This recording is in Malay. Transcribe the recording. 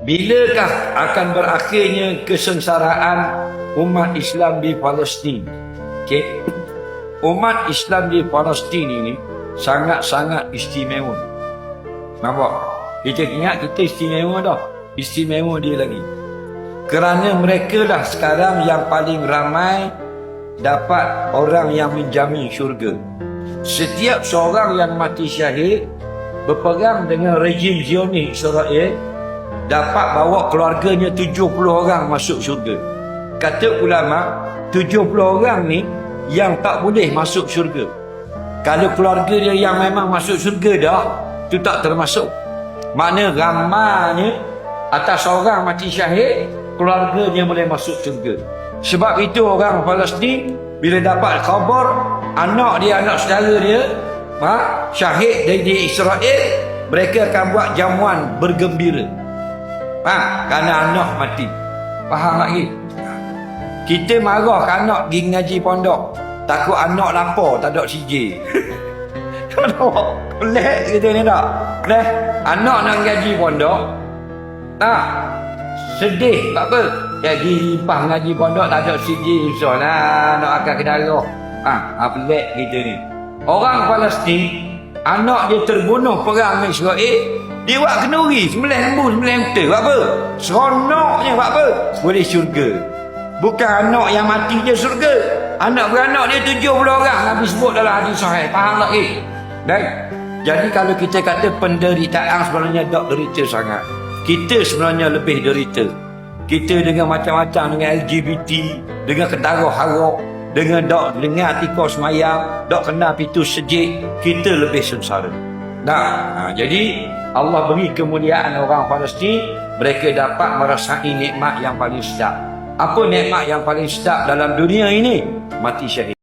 Bilakah akan berakhirnya kesengsaraan umat Islam di Palestin? Okey. Umat Islam di Palestin ini sangat-sangat istimewa. Nampak? Kita ingat kita istimewa dah. Istimewa dia lagi. Kerana mereka lah sekarang yang paling ramai dapat orang yang menjamin syurga. Setiap seorang yang mati syahid berperang dengan rejim Zionis Israel dapat bawa keluarganya 70 orang masuk syurga. Kata ulama, 70 orang ni yang tak boleh masuk syurga. Kalau keluarga dia yang memang masuk syurga dah, tu tak termasuk. Makna ramanya atas orang mati syahid, keluarganya boleh masuk syurga. Sebab itu orang Palestin bila dapat khabar anak dia, anak saudara dia syahid dari Israel, mereka akan buat jamuan bergembira. Kerana anak mati. Faham lagi? Kita marah ke anak pergi ngaji pondok, takut anak lapar tak ada CJ. Pelik kita ni tak? Pelik. Anak nak ngaji pondok, sedih. Tak apa, jadi limpah ngaji pondok tak ada CJ, susah nak akan ke darah. Pelik kita ni. Orang Palestin, anak dia terbunuh perang dengan Israel, dia buat kenduri, sembelih lembu, sembelih unta. Buat apa? Seronoknya. Buat apa? Boleh syurga. Bukan anak yang mati je syurga. Anak beranak dia 70 orang Nabi sebut dalam hadis sahih. Faham tak? Dan jadi kalau kita kata penderitaan sebenarnya tak derita sangat. Kita sebenarnya lebih derita. Kita dengan macam-macam, dengan LGBT, dengan ketaruh harok, dengan dok dengar tikus semayang, dok kena pintu sejik, kita lebih sengsara. Jadi Allah beri kemuliaan orang Palestin, mereka dapat merasai nikmat yang paling sedap. Apa nikmat yang paling sedap dalam dunia ini? Mati syahid.